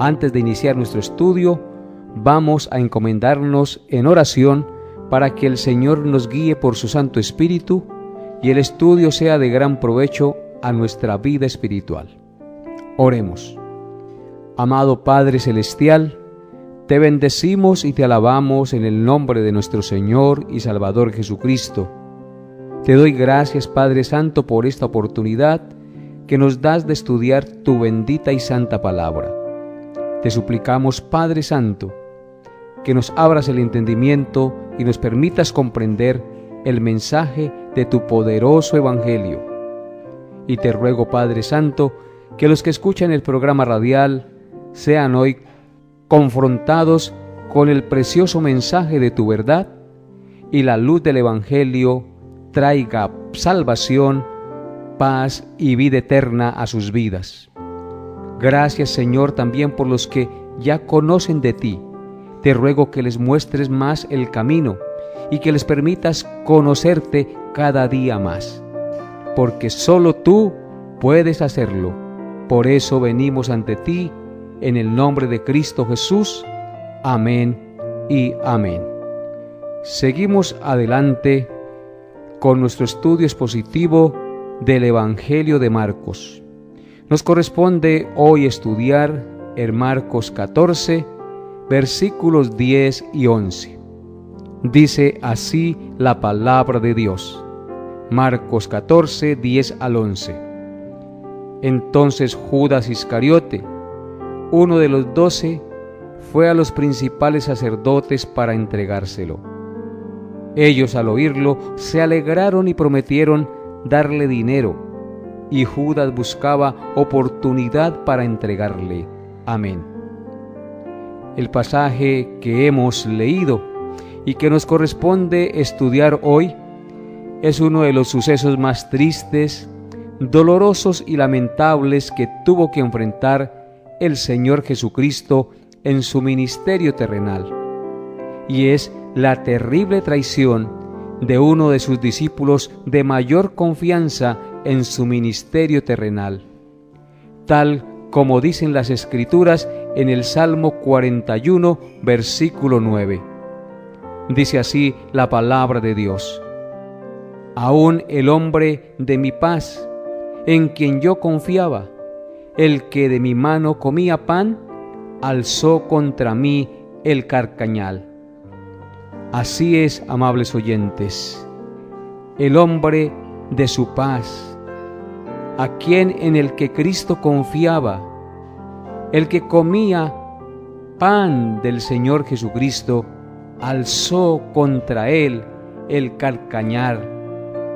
Antes de iniciar nuestro estudio, vamos a encomendarnos en oración para que el Señor nos guíe por su Santo Espíritu y el estudio sea de gran provecho a nuestra vida espiritual. Oremos. Amado Padre Celestial, te bendecimos y te alabamos en el nombre de nuestro Señor y Salvador Jesucristo. Te doy gracias, Padre Santo, por esta oportunidad que nos das de estudiar tu bendita y santa palabra. Te suplicamos, Padre Santo, que nos abras el entendimiento y nos permitas comprender el mensaje de tu poderoso Evangelio. Y te ruego, Padre Santo, que los que escuchan el programa radial sean hoy confrontados con el precioso mensaje de tu verdad y la luz del Evangelio traiga salvación, paz y vida eterna a sus vidas. Gracias, Señor, también por los que ya conocen de ti. Te ruego que les muestres más el camino y que les permitas conocerte cada día más, porque solo tú puedes hacerlo. Por eso venimos ante ti, en el nombre de Cristo Jesús. Amén y amén. Seguimos adelante con nuestro estudio expositivo del Evangelio de Marcos. Nos corresponde hoy estudiar en Marcos 14, versículos 10 y 11. Dice así la palabra de Dios. Marcos 14, 10 al 11. Entonces Judas Iscariote, uno de los 12, fue a los principales sacerdotes para entregárselo. Ellos, al oírlo, se alegraron y prometieron darle dinero, y Judas buscaba oportunidad para entregarle. Amén. El pasaje que hemos leído y que nos corresponde estudiar hoy es uno de los sucesos más tristes, dolorosos y lamentables que tuvo que enfrentar el Señor Jesucristo en su ministerio terrenal, y es la terrible traición de uno de sus discípulos de mayor confianza en su ministerio terrenal, tal como dicen las Escrituras en el Salmo 41, versículo 9. Dice así la palabra de Dios: Aún el hombre de mi paz, en quien yo confiaba, el que de mi mano comía pan, alzó contra mí el carcañal. Así es, amables oyentes, el hombre de su paz, a quien en el que Cristo confiaba, el que comía pan del Señor Jesucristo, alzó contra él el carcañal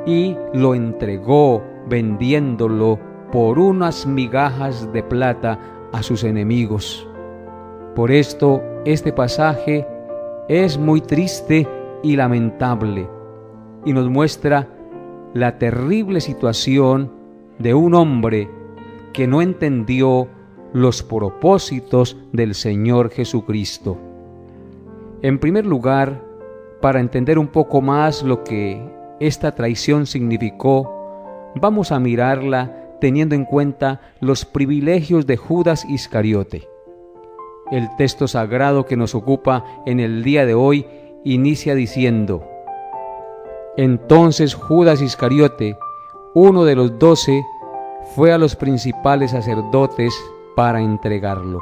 y lo entregó vendiéndolo por unas migajas de plata a sus enemigos. Por esto, este pasaje es muy triste y lamentable, y nos muestra la terrible situación de un hombre que no entendió los propósitos del Señor Jesucristo. En primer lugar, para entender un poco más lo que esta traición significó, vamos a mirarla teniendo en cuenta los privilegios de Judas Iscariote. El texto sagrado que nos ocupa en el día de hoy inicia diciendo: Entonces Judas Iscariote, uno de los 12, fue a los principales sacerdotes para entregarlo.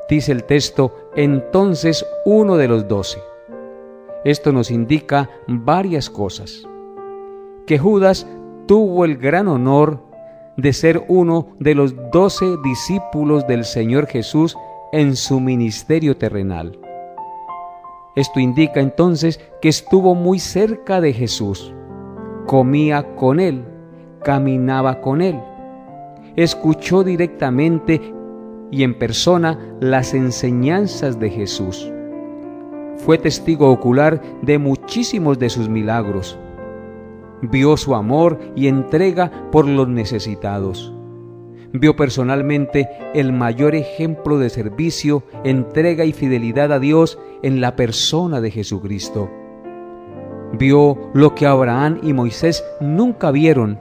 Dice el texto, entonces uno de los 12. Esto nos indica varias cosas. Que Judas tuvo el gran honor de ser uno de los 12 discípulos del Señor Jesús en su ministerio terrenal. Esto indica entonces que estuvo muy cerca de Jesús, comía con él, caminaba con él, escuchó directamente y en persona las enseñanzas de Jesús. Fue testigo ocular de muchísimos de sus milagros. Vio su amor y entrega por los necesitados. Vio personalmente el mayor ejemplo de servicio, entrega y fidelidad a Dios en la persona de Jesucristo. Vio lo que Abraham y Moisés nunca vieron,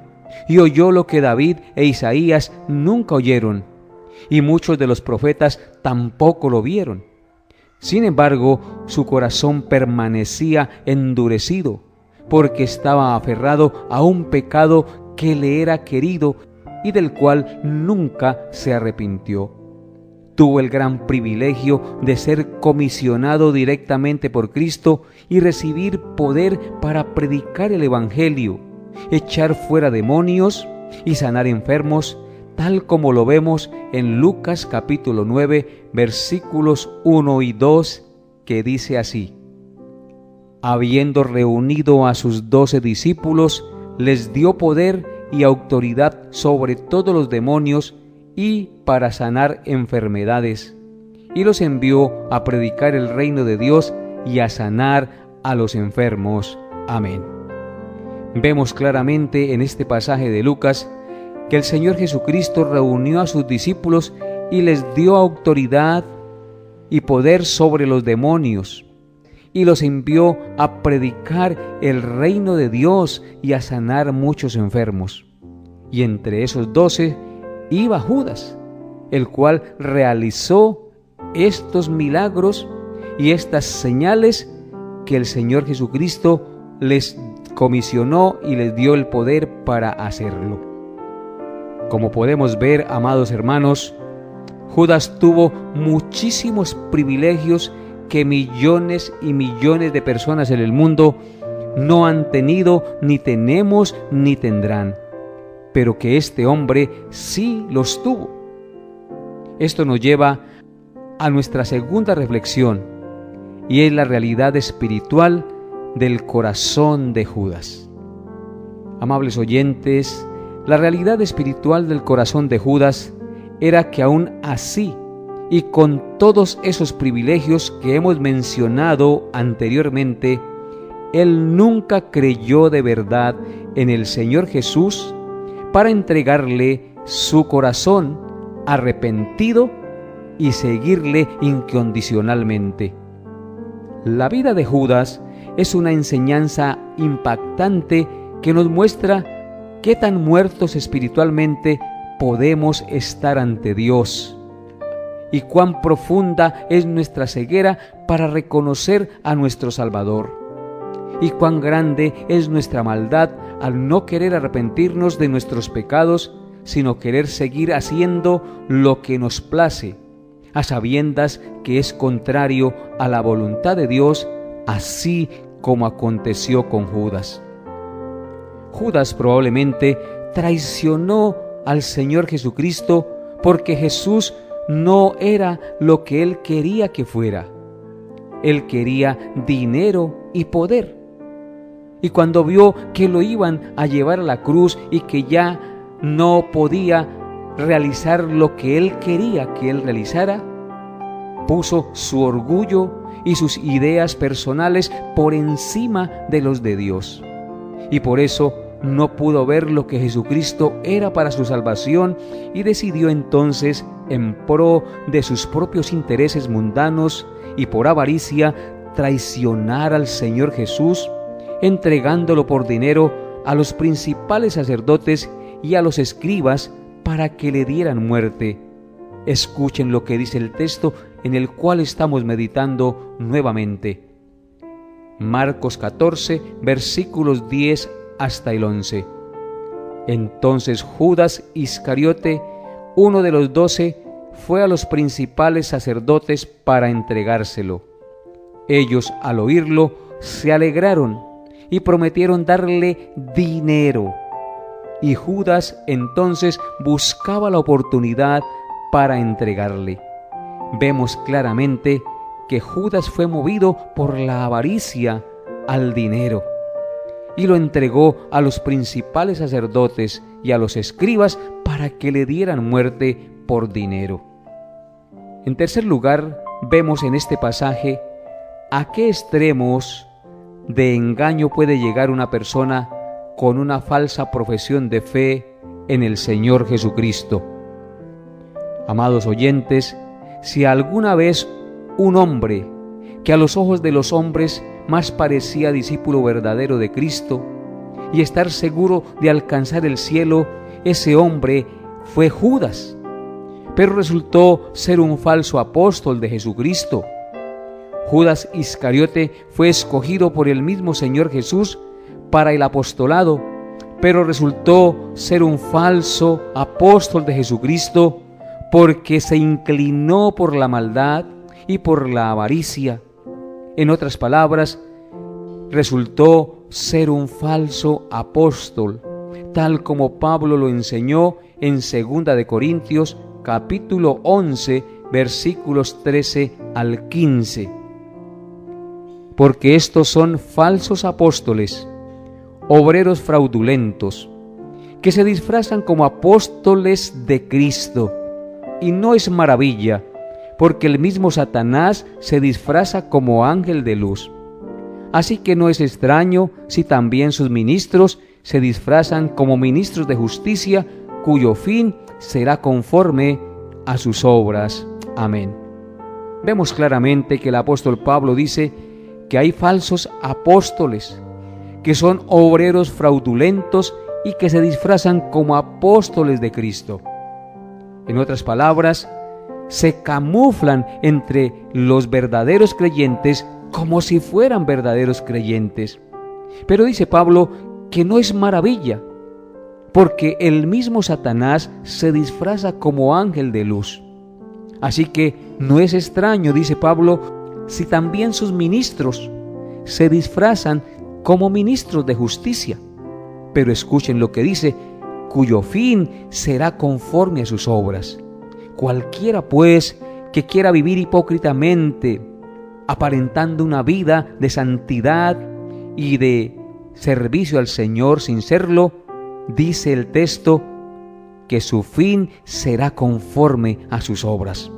y oyó lo que David e Isaías nunca oyeron, y muchos de los profetas tampoco lo vieron. Sin embargo, su corazón permanecía endurecido, porque estaba aferrado a un pecado que le era querido y del cual nunca se arrepintió. Tuvo el gran privilegio de ser comisionado directamente por Cristo y recibir poder para predicar el Evangelio, echar fuera demonios y sanar enfermos, tal como lo vemos en Lucas capítulo 9, versículos 1 y 2, que dice así: habiendo reunido a sus 12 discípulos, les dio poder y autoridad sobre todos los demonios y para sanar enfermedades, y los envió a predicar el reino de Dios y a sanar a los enfermos. Amén. Vemos claramente en este pasaje de Lucas que el Señor Jesucristo reunió a sus discípulos y les dio autoridad y poder sobre los demonios, y los envió a predicar el reino de Dios y a sanar muchos enfermos. Y entre esos 12 iba Judas, el cual realizó estos milagros y estas señales que el Señor Jesucristo les comisionó y les dio el poder para hacerlo. Como podemos ver, amados hermanos, Judas tuvo muchísimos privilegios que millones y millones de personas en el mundo no han tenido, ni tenemos, ni tendrán, pero que este hombre sí los tuvo. Esto nos lleva a nuestra segunda reflexión, y es la realidad espiritual del corazón de Judas. Amables oyentes, la realidad espiritual del corazón de Judas era que aún así, y con todos esos privilegios que hemos mencionado anteriormente, él nunca creyó de verdad en el Señor Jesús para entregarle su corazón arrepentido y seguirle incondicionalmente. La vida de Judas es una enseñanza impactante que nos muestra qué tan muertos espiritualmente podemos estar ante Dios y cuán profunda es nuestra ceguera para reconocer a nuestro Salvador, y cuán grande es nuestra maldad al no querer arrepentirnos de nuestros pecados, sino querer seguir haciendo lo que nos place, a sabiendas que es contrario a la voluntad de Dios, así como aconteció con Judas. Judas probablemente traicionó al Señor Jesucristo porque Jesús no era lo que él quería que fuera. Él quería dinero y poder. Y cuando vio que lo iban a llevar a la cruz y que ya no podía realizar lo que él quería que él realizara, puso su orgullo y sus ideas personales por encima de los de Dios. Y por eso no pudo ver lo que Jesucristo era para su salvación y decidió entonces, en pro de sus propios intereses mundanos y por avaricia, traicionar al Señor Jesús, entregándolo por dinero a los principales sacerdotes y a los escribas para que le dieran muerte. Escuchen lo que dice el texto en el cual estamos meditando nuevamente. Marcos 14, versículos 10 hasta el 11. Entonces Judas Iscariote, uno de los 12, fue a los principales sacerdotes para entregárselo. Ellos, al oírlo, se alegraron y prometieron darle dinero. Y Judas entonces buscaba la oportunidad para entregarle. Vemos claramente que Judas fue movido por la avaricia al dinero y lo entregó a los principales sacerdotes y a los escribas para que le dieran muerte por dinero. En tercer lugar, vemos en este pasaje a qué extremos de engaño puede llegar una persona con una falsa profesión de fe en el Señor Jesucristo. Amados oyentes, si alguna vez un hombre que a los ojos de los hombres más parecía discípulo verdadero de Cristo y estar seguro de alcanzar el cielo, ese hombre fue Judas. pero resultó ser un falso apóstol de Jesucristo. Judas Iscariote fue escogido por el mismo Señor Jesús para el apostolado, pero resultó ser un falso apóstol de Jesucristo porque se inclinó por la maldad y por la avaricia. En otras palabras, resultó ser un falso apóstol, tal como Pablo lo enseñó en 2 de Corintios capítulo 11, versículos 13 al 15. Porque estos son falsos apóstoles, obreros fraudulentos, que se disfrazan como apóstoles de Cristo. Y no es maravilla, porque el mismo Satanás se disfraza como ángel de luz. Así que no es extraño si también sus ministros se disfrazan como ministros de justicia, cuyo fin será conforme a sus obras. Amén. Vemos claramente que el apóstol Pablo dice que hay falsos apóstoles, que son obreros fraudulentos y que se disfrazan como apóstoles de Cristo. En otras palabras, se camuflan entre los verdaderos creyentes como si fueran verdaderos creyentes. Pero dice Pablo que no es maravilla, porque el mismo Satanás se disfraza como ángel de luz. Así que no es extraño, dice Pablo, si también sus ministros se disfrazan como ministros de justicia. Pero escuchen lo que dice, cuyo fin será conforme a sus obras. Cualquiera, pues, que quiera vivir hipócritamente, aparentando una vida de santidad y de servicio al Señor sin serlo, dice el texto que su fin será conforme a sus obras.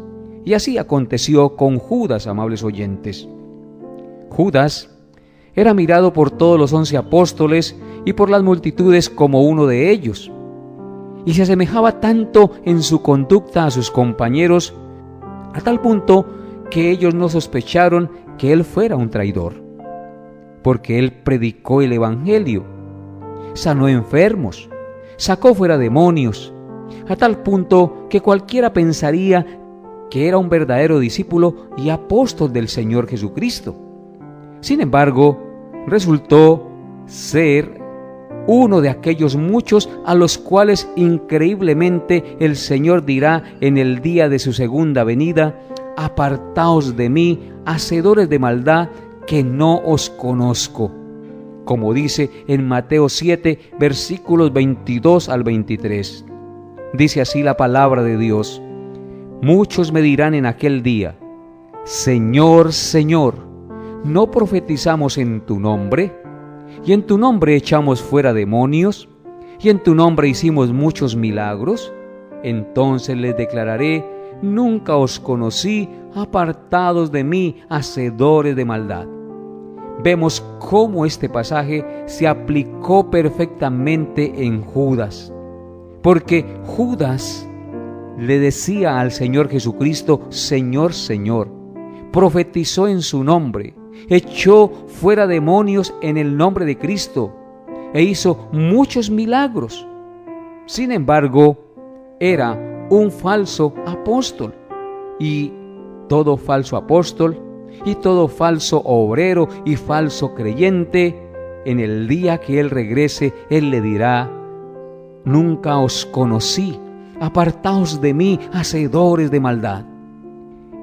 Y así aconteció con Judas, amables oyentes. Judas era mirado por todos los 11 apóstoles y por las multitudes como uno de ellos, y se asemejaba tanto en su conducta a sus compañeros, a tal punto que ellos no sospecharon que él fuera un traidor, porque él predicó el evangelio, sanó enfermos, sacó fuera demonios, a tal punto que cualquiera pensaría que era un verdadero discípulo y apóstol del Señor Jesucristo. Sin embargo, resultó ser uno de aquellos muchos a los cuales increíblemente el Señor dirá en el día de su segunda venida: apartaos de mí, hacedores de maldad, que no os conozco. Como dice en Mateo 7, versículos 22 al 23. Dice así la palabra de Dios: muchos me dirán en aquel día: Señor, Señor, ¿no profetizamos en tu nombre? ¿Y en tu nombre echamos fuera demonios? ¿Y en tu nombre hicimos muchos milagros? Entonces les declararé: nunca os conocí, apartados de mí, hacedores de maldad. Vemos cómo este pasaje se aplicó perfectamente en Judas, porque Judas le decía al Señor Jesucristo: Señor, Señor, profetizó en su nombre, echó fuera demonios en el nombre de Cristo e hizo muchos milagros. Sin embargo, era un falso apóstol, y todo falso apóstol y todo falso obrero y falso creyente, en el día que Él regrese, Él le dirá: nunca os conocí, apartaos de mí, hacedores de maldad.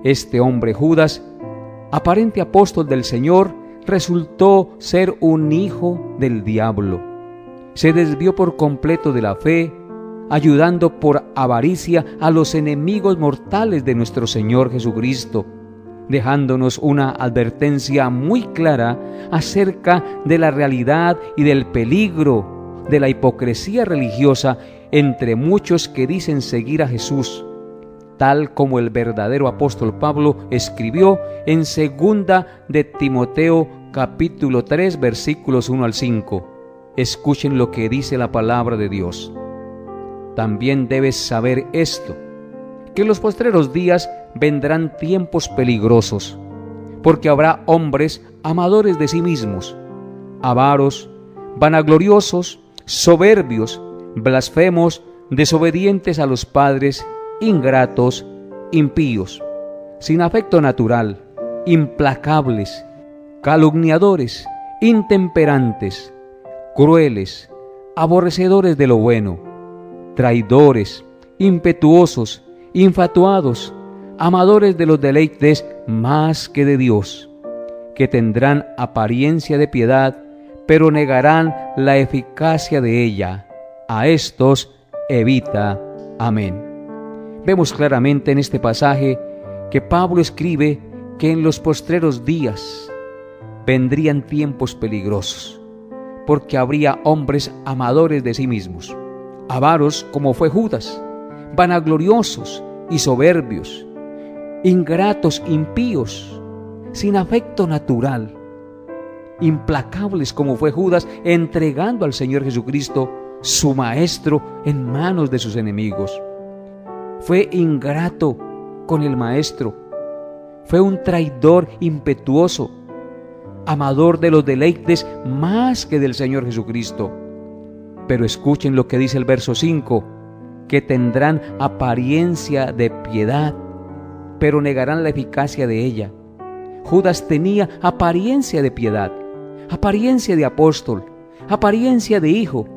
Este hombre Judas, aparente apóstol del Señor, resultó ser un hijo del diablo. Se desvió por completo de la fe, ayudando por avaricia a los enemigos mortales de nuestro Señor Jesucristo, dejándonos una advertencia muy clara acerca de la realidad y del peligro de la hipocresía religiosa entre muchos que dicen seguir a Jesús, tal como el verdadero apóstol Pablo escribió en 2 de Timoteo capítulo 3 versículos 1 al 5. Escuchen lo que dice la palabra de Dios. También debes saber esto, que en los postreros días vendrán tiempos peligrosos, porque habrá hombres amadores de sí mismos, avaros, vanagloriosos, soberbios, blasfemos, desobedientes a los padres, ingratos, impíos, sin afecto natural, implacables, calumniadores, intemperantes, crueles, aborrecedores de lo bueno, traidores, impetuosos, infatuados, amadores de los deleites más que de Dios, que tendrán apariencia de piedad, pero negarán la eficacia de ella. A estos evita. Amén. Vemos claramente en este pasaje que Pablo escribe que en los postreros días vendrían tiempos peligrosos, porque habría hombres amadores de sí mismos, avaros como fue Judas, vanagloriosos y soberbios, ingratos, impíos, sin afecto natural, implacables como fue Judas, entregando al Señor Jesucristo, su Maestro, en manos de sus enemigos. Fue ingrato con el Maestro, fue un traidor impetuoso, amador de los deleites más que del Señor Jesucristo. Pero escuchen lo que dice el verso 5, que tendrán apariencia de piedad, pero negarán la eficacia de ella. Judas tenía apariencia de piedad, apariencia de apóstol, apariencia de hijo,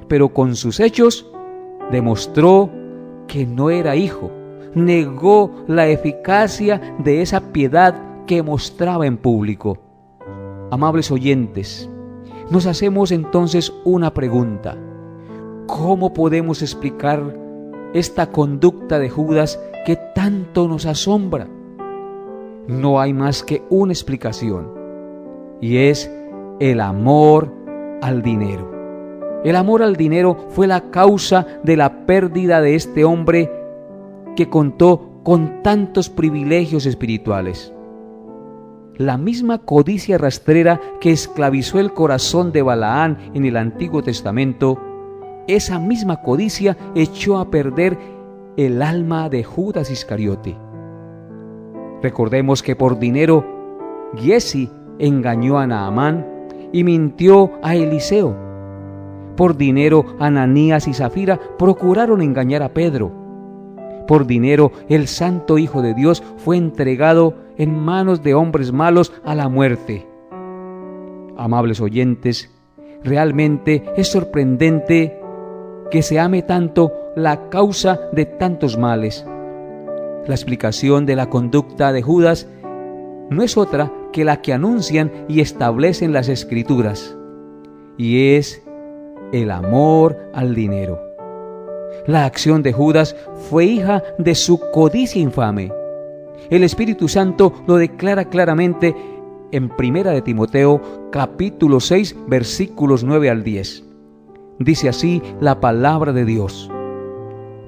pero con sus hechos demostró que no era hijo, negó la eficacia de esa piedad que mostraba en público. Amables oyentes, nos hacemos entonces una pregunta: ¿cómo podemos explicar esta conducta de Judas que tanto nos asombra? No hay más que una explicación, y es el amor al dinero. El amor al dinero fue la causa de la pérdida de este hombre que contó con tantos privilegios espirituales. La misma codicia rastrera que esclavizó el corazón de Balaán en el Antiguo Testamento, esa misma codicia echó a perder el alma de Judas Iscariote. Recordemos que por dinero Giezi engañó a Naamán y mintió a Eliseo. Por dinero Ananías y Zafira procuraron engañar a Pedro. Por dinero el Santo Hijo de Dios fue entregado en manos de hombres malos a la muerte. Amables oyentes, realmente es sorprendente que se ame tanto la causa de tantos males. La explicación de la conducta de Judas no es otra que la que anuncian y establecen las Escrituras, y es el amor al dinero. La acción de Judas fue hija de su codicia infame. El Espíritu Santo lo declara claramente en 1 de Timoteo, capítulo 6, versículos 9 al 10. Dice así la palabra de Dios: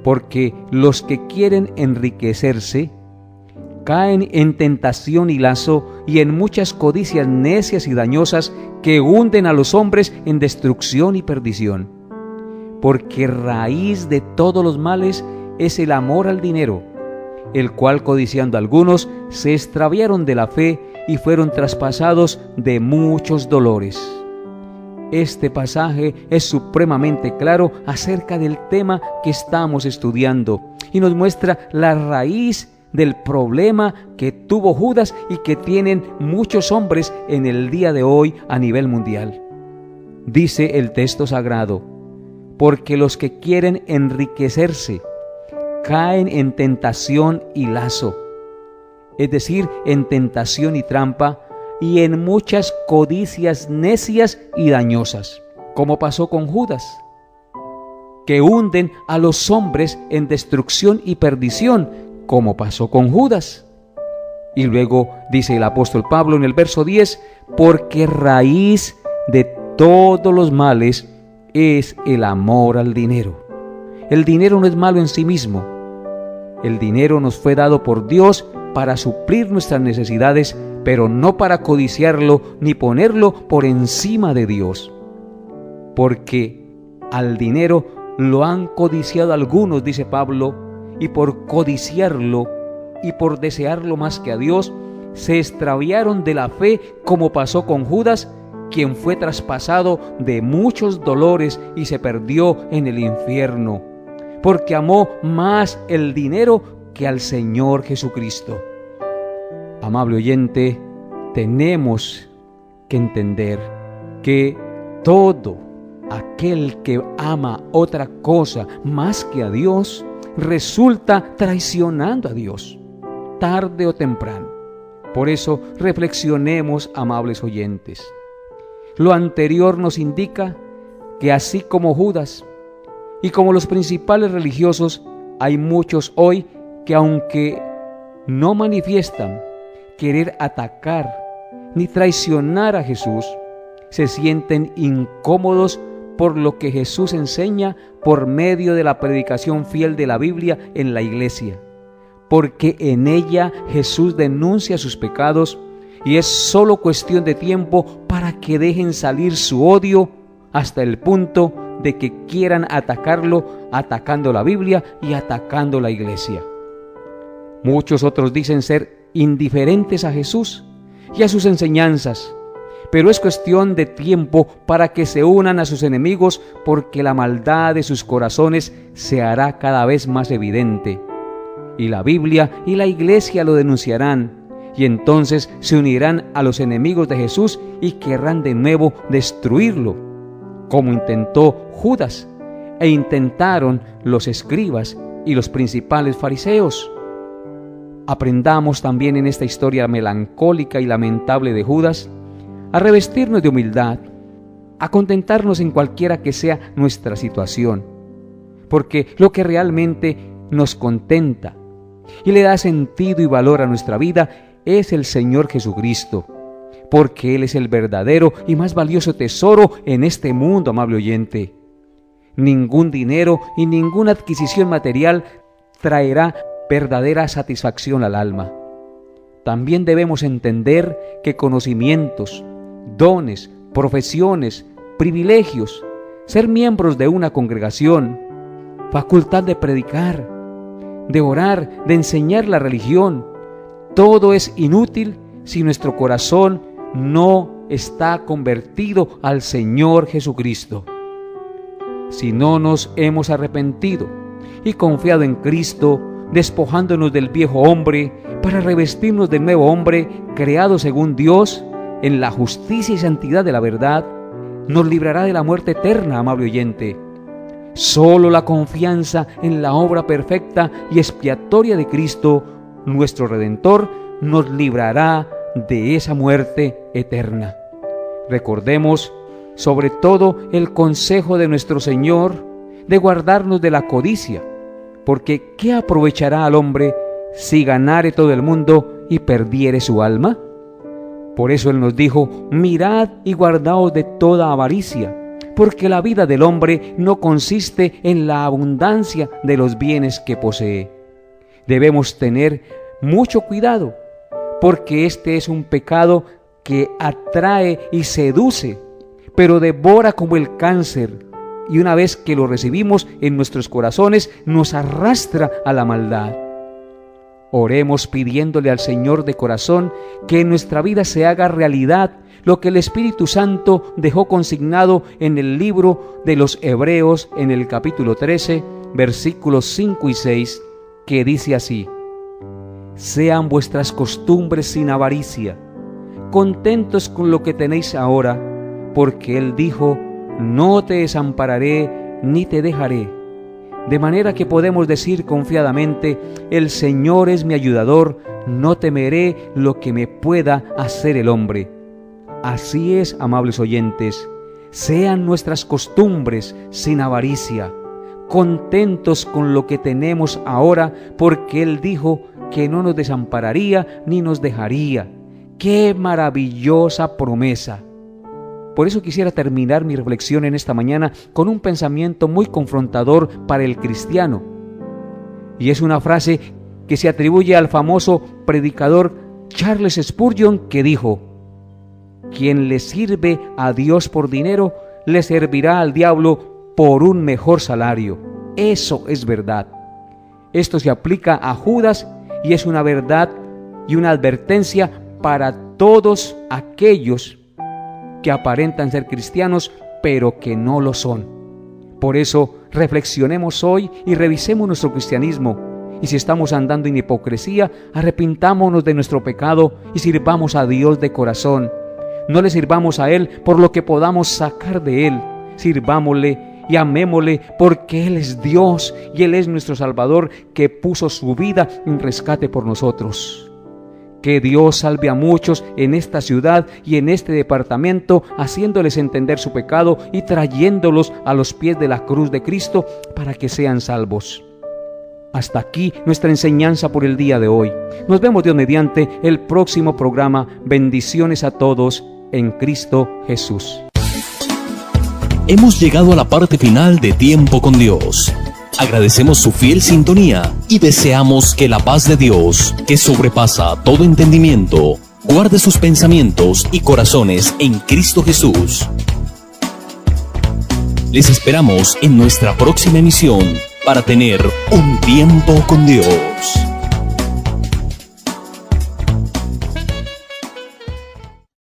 porque los que quieren enriquecerse caen en tentación y lazo y en muchas codicias necias y dañosas que hunden a los hombres en destrucción y perdición. Porque raíz de todos los males es el amor al dinero, el cual codiciando algunos se extraviaron de la fe y fueron traspasados de muchos dolores. Este pasaje es supremamente claro acerca del tema que estamos estudiando y nos muestra la raíz del problema que tuvo Judas y que tienen muchos hombres en el día de hoy a nivel mundial. Dice el texto sagrado: porque los que quieren enriquecerse caen en tentación y lazo, es decir, en tentación y trampa, y en muchas codicias necias y dañosas, como pasó con Judas, que hunden a los hombres en destrucción y perdición, como pasó con Judas. Y luego dice el apóstol Pablo en el verso 10, porque raíz de todos los males es el amor al dinero. El dinero no es malo en sí mismo. El dinero nos fue dado por Dios para suplir nuestras necesidades, pero no para codiciarlo ni ponerlo por encima de Dios. Porque al dinero lo han codiciado algunos, dice Pablo, y por codiciarlo y por desearlo más que a Dios, se extraviaron de la fe, como pasó con Judas, quien fue traspasado de muchos dolores y se perdió en el infierno. porque amó más el dinero que al Señor Jesucristo. Amable oyente, tenemos que entender que todo aquel que ama otra cosa más que a Dios resulta traicionando a Dios, tarde o temprano. Por eso reflexionemos, amables oyentes. Lo anterior nos indica que así como Judas y como los principales religiosos, hay muchos hoy que, aunque no manifiestan querer atacar ni traicionar a Jesús, se sienten incómodos por lo que Jesús enseña por medio de la predicación fiel de la Biblia en la iglesia, porque en ella Jesús denuncia sus pecados y es solo cuestión de tiempo para que dejen salir su odio hasta el punto de que quieran atacarlo, atacando la Biblia y atacando la iglesia. Muchos otros dicen ser indiferentes a Jesús y a sus enseñanzas, pero es cuestión de tiempo para que se unan a sus enemigos, porque la maldad de sus corazones se hará cada vez más evidente. Y la Biblia y la iglesia lo denunciarán, y entonces se unirán a los enemigos de Jesús y querrán de nuevo destruirlo, como intentó Judas e intentaron los escribas y los principales fariseos. Aprendamos también en esta historia melancólica y lamentable de Judas a revestirnos de humildad, a contentarnos en cualquiera que sea nuestra situación, porque lo que realmente nos contenta y le da sentido y valor a nuestra vida es el Señor Jesucristo, porque Él es el verdadero y más valioso tesoro en este mundo, amable oyente. Ningún dinero y ninguna adquisición material traerá verdadera satisfacción al alma. También debemos entender que conocimientos, dones, profesiones, privilegios, ser miembros de una congregación, facultad de predicar, de orar, de enseñar la religión, todo es inútil si nuestro corazón no está convertido al Señor Jesucristo. Si no nos hemos arrepentido y confiado en Cristo, despojándonos del viejo hombre para revestirnos del nuevo hombre creado según Dios, en la justicia y santidad de la verdad, nos librará de la muerte eterna, amable oyente. Solo la confianza en la obra perfecta y expiatoria de Cristo, nuestro Redentor, nos librará de esa muerte eterna. Recordemos sobre todo el consejo de nuestro Señor de guardarnos de la codicia, porque ¿qué aprovechará al hombre si ganare todo el mundo y perdiere su alma? Por eso Él nos dijo: mirad y guardaos de toda avaricia, porque la vida del hombre no consiste en la abundancia de los bienes que posee. Debemos tener mucho cuidado, porque este es un pecado que atrae y seduce, pero devora como el cáncer, y una vez que lo recibimos en nuestros corazones, nos arrastra a la maldad. Oremos pidiéndole al Señor de corazón que en nuestra vida se haga realidad lo que el Espíritu Santo dejó consignado en el libro de los Hebreos en el capítulo 13, versículos 5 y 6, que dice así: sean vuestras costumbres sin avaricia, contentos con lo que tenéis ahora, porque Él dijo: no te desampararé ni te dejaré. De manera que podemos decir confiadamente: el Señor es mi ayudador, no temeré lo que me pueda hacer el hombre. Así es, amables oyentes, sean nuestras costumbres sin avaricia, contentos con lo que tenemos ahora, porque Él dijo que no nos desampararía ni nos dejaría. ¡Qué maravillosa promesa! Por eso quisiera terminar mi reflexión en esta mañana con un pensamiento muy confrontador para el cristiano. Y es una frase que se atribuye al famoso predicador Charles Spurgeon, que dijo: quien le sirve a Dios por dinero, le servirá al diablo por un mejor salario. Eso es verdad. Esto se aplica a Judas y es una verdad y una advertencia para todos aquellos que aparentan ser cristianos, pero que no lo son. Por eso, reflexionemos hoy y revisemos nuestro cristianismo. Y si estamos andando en hipocresía, arrepintámonos de nuestro pecado y sirvamos a Dios de corazón. No le sirvamos a Él por lo que podamos sacar de Él. Sirvámosle y amémosle porque Él es Dios y Él es nuestro Salvador que puso su vida en rescate por nosotros. Que Dios salve a muchos en esta ciudad y en este departamento, haciéndoles entender su pecado y trayéndolos a los pies de la cruz de Cristo para que sean salvos. Hasta aquí nuestra enseñanza por el día de hoy. Nos vemos Dios mediante el próximo programa. Bendiciones a todos en Cristo Jesús. Hemos llegado a la parte final de Tiempo con Dios. Agradecemos su fiel sintonía y deseamos que la paz de Dios, que sobrepasa todo entendimiento, guarde sus pensamientos y corazones en Cristo Jesús. Les esperamos en nuestra próxima emisión para tener un tiempo con Dios.